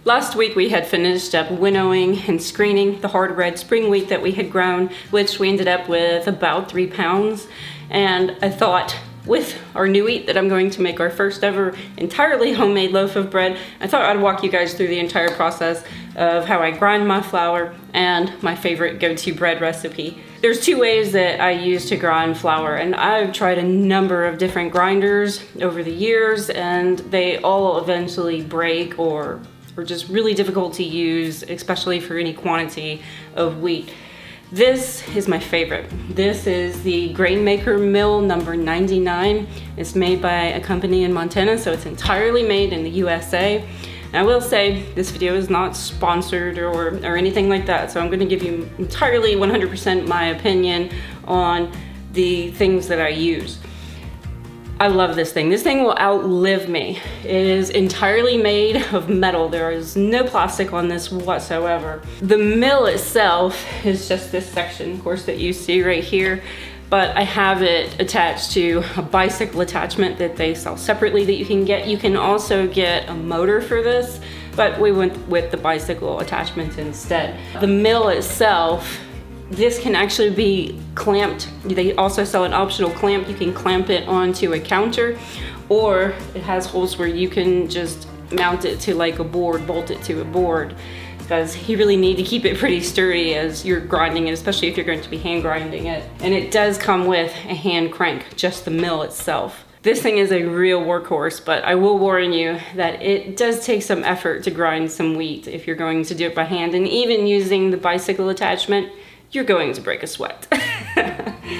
Last week we had finished up winnowing and screening the hard red spring wheat that we had grown, which we ended up with about 3 pounds. And I thought, with our new wheat that I'm going to make our first ever entirely homemade loaf of bread, I thought I'd walk you guys through the entire process of how I grind my flour and my favorite go-to bread recipe. There's 2 ways that I use to grind flour, and I've tried a number of different grinders over the years, and they all eventually break or just really difficult to use, especially for any quantity of wheat. This is my favorite. This is the GrainMaker Mill number 99. It's made by a company in Montana, so it's entirely made in the USA. And I will say this video is not sponsored or anything like that, so I'm going to give you entirely 100% my opinion on the things that I use. I love this thing. This thing will outlive me. It is entirely made of metal. There is no plastic on this whatsoever. The mill itself is just this section, of course, that you see right here, but I have it attached to a bicycle attachment that they sell separately that you can get. You can also get a motor for this, but we went with the bicycle attachment instead. The mill itself, this can actually be clamped. They also sell an optional clamp. You can clamp it onto a counter, or it has holes where you can just mount it to like a board, bolt it to a board, because you really need to keep it pretty sturdy as you're grinding it, especially if you're going to be hand grinding it. And it does come with a hand crank, just the mill itself. This thing is a real workhorse, but I will warn you that it does take some effort to grind some wheat if you're going to do it by hand, and even using the bicycle attachment, you're going to break a sweat.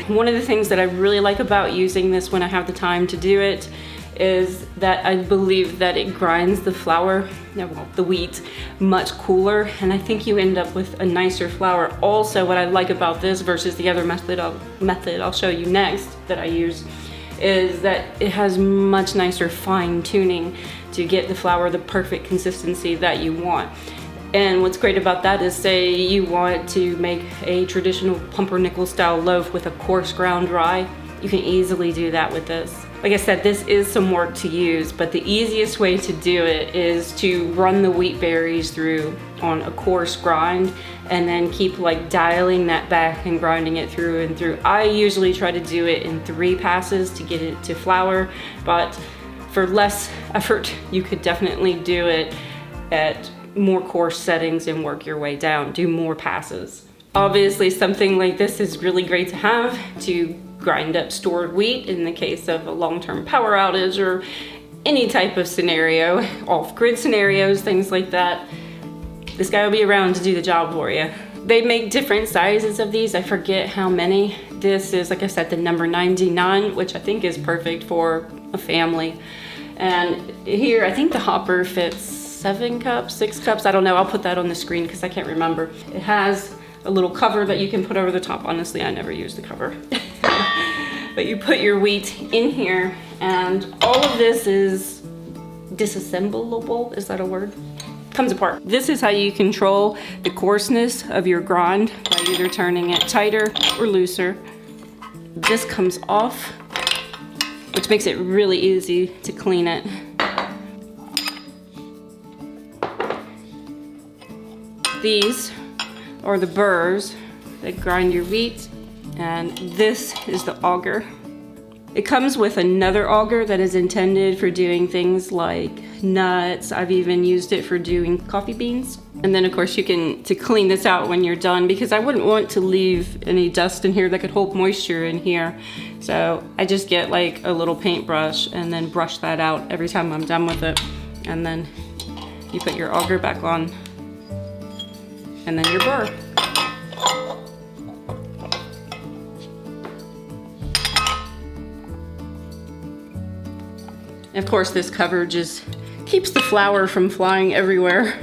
One of the things that I really like about using this when I have the time to do it is that I believe that it grinds the flour, well, the wheat, much cooler, and I think you end up with a nicer flour. Also, what I like about this versus the other method I'll show you next that I use is that it has much nicer fine tuning to get the flour the perfect consistency that you want. And what's great about that is, say you want to make a traditional pumpernickel style loaf with a coarse ground rye, you can easily do that with this. Like I said, this is some work to use, but the easiest way to do it is to run the wheat berries through on a coarse grind and then keep like dialing that back and grinding it through and through. I usually try to do it in 3 passes to get it to flour, but for less effort, you could definitely do it at more coarse settings and work your way down, do more passes. Obviously, something like this is really great to have to grind up stored wheat in the case of a long-term power outage or any type of scenario, off-grid scenarios, things like that. This guy will be around to do the job for you. They make different sizes of these. I forget how many. This is, like I said, the number 99, which I think is perfect for a family. And here, I think the hopper fits 7 cups, 6 cups, I don't know. I'll put that on the screen because I can't remember. It has a little cover that you can put over the top. Honestly, I never use the cover. But you put your wheat in here, and all of this is disassemblable. Is that a word? Comes apart. This is how you control the coarseness of your grind by either turning it tighter or looser. This comes off, which makes it really easy to clean it. These are the burrs that grind your wheat, and this is the auger. It comes with another auger that is intended for doing things like nuts. I've even used it for doing coffee beans. And then of course you can, to clean this out when you're done, because I wouldn't want to leave any dust in here that could hold moisture in here. So I just get like a little paintbrush and then brush that out every time I'm done with it. And then you put your auger back on, and then your burr. Of course, this cover just keeps the flour from flying everywhere.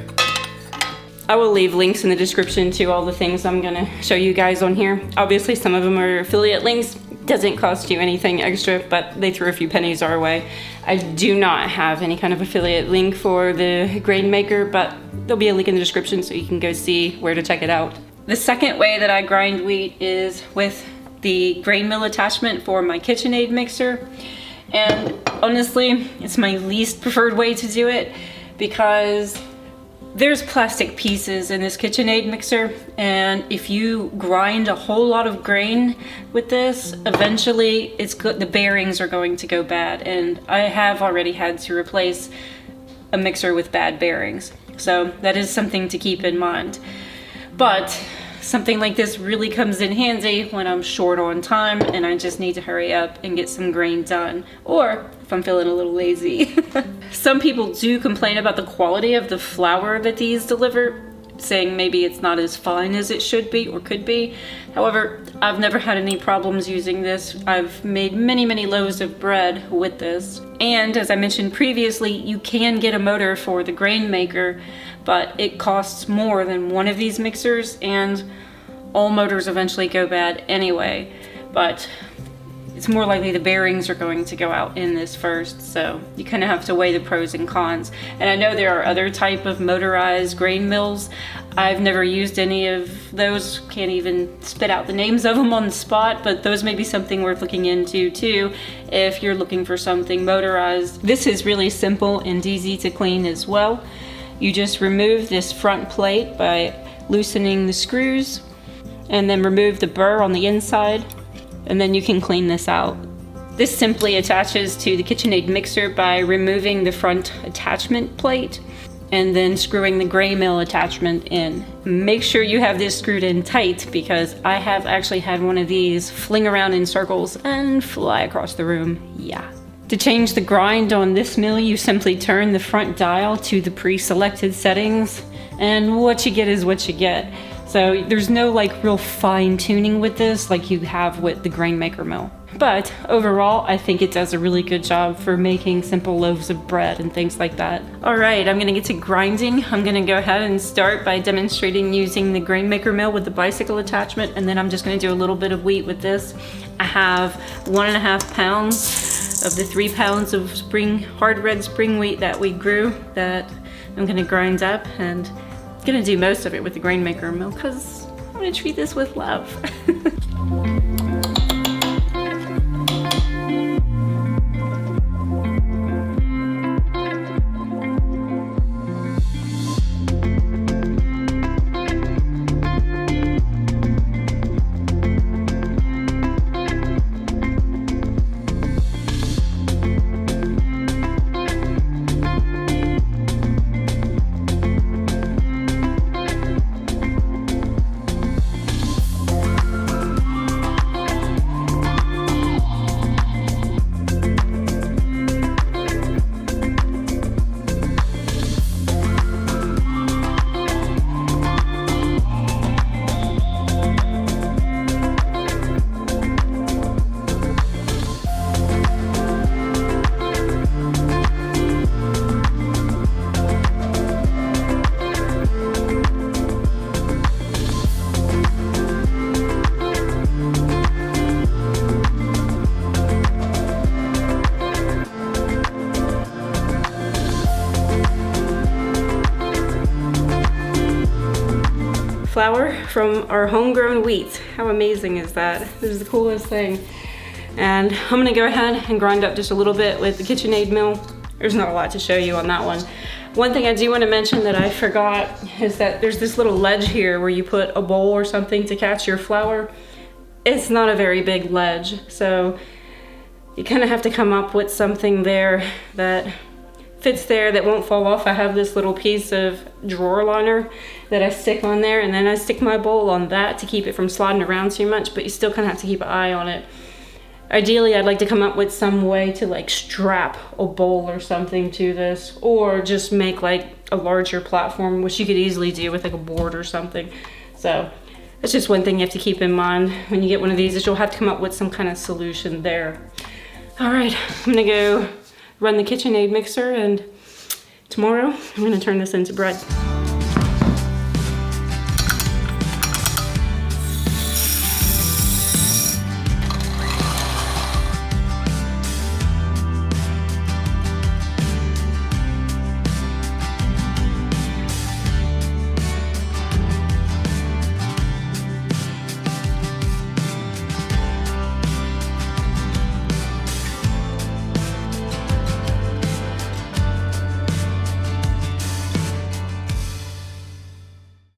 I will leave links in the description to all the things I'm gonna show you guys on here. Obviously, some of them are affiliate links. Doesn't cost you anything extra, but they threw a few pennies our way. I do not have any kind of affiliate link for the GrainMaker, but there'll be a link in the description so you can go see where to check it out. The second way that I grind wheat is with the grain mill attachment for my KitchenAid mixer. And honestly, it's my least preferred way to do it because There's plastic pieces in this KitchenAid mixer, and if you grind a whole lot of grain with this, eventually the bearings are going to go bad, and I have already had to replace a mixer with bad bearings. So that is something to keep in mind. But something like this really comes in handy when I'm short on time and I just need to hurry up and get some grain done, or if I'm feeling a little lazy. Some people do complain about the quality of the flour that these deliver, saying maybe it's not as fine as it should be or could be. However, I've never had any problems using this. I've made many loaves of bread with this. And as I mentioned previously, you can get a motor for the GrainMaker, but it costs more than one of these mixers, and all motors eventually go bad anyway. But it's more likely the bearings are going to go out in this first, so you kind of have to weigh the pros and cons. And I know there are other type of motorized grain mills. I've never used any of those, can't even spit out the names of them on the spot, but those may be something worth looking into too if you're looking for something motorized. This is really simple and easy to clean as well. You just remove this front plate by loosening the screws, and then remove the burr on the inside, and then you can clean this out. This simply attaches to the KitchenAid mixer by removing the front attachment plate and then screwing the gray mill attachment in. Make sure you have this screwed in tight, because I have actually had one of these fling around in circles and fly across the room. Yeah. To change the grind on this mill, you simply turn the front dial to the pre-selected settings, and what you get is what you get. So there's no like real fine tuning with this like you have with the GrainMaker mill. But overall, I think it does a really good job for making simple loaves of bread and things like that. All right, I'm gonna get to grinding. I'm gonna go ahead and start by demonstrating using the GrainMaker mill with the bicycle attachment, and then I'm just gonna do a little bit of wheat with this. I have 1.5 pounds of the 3 pounds of hard red spring wheat that we grew that I'm gonna grind up, and gonna do most of it with the GrainMaker mill because I'm gonna treat this with love. Flour from our homegrown wheat. How amazing is that? This is the coolest thing. And I'm gonna go ahead and grind up just a little bit with the KitchenAid mill. There's not a lot to show you on that one. One thing I do want to mention that I forgot is that there's this little ledge here where you put a bowl or something to catch your flour. It's not a very big ledge, so you kind of have to come up with something there that fits there that won't fall off. I have this little piece of drawer liner that I stick on there, and then I stick my bowl on that to keep it from sliding around too much, but you still kind of have to keep an eye on it. Ideally, I'd like to come up with some way to like strap a bowl or something to this, or just make like a larger platform, which you could easily do with like a board or something. So that's just one thing you have to keep in mind when you get one of these, is you'll have to come up with some kind of solution there. All right, I'm gonna go run the KitchenAid mixer, and tomorrow I'm gonna turn this into bread.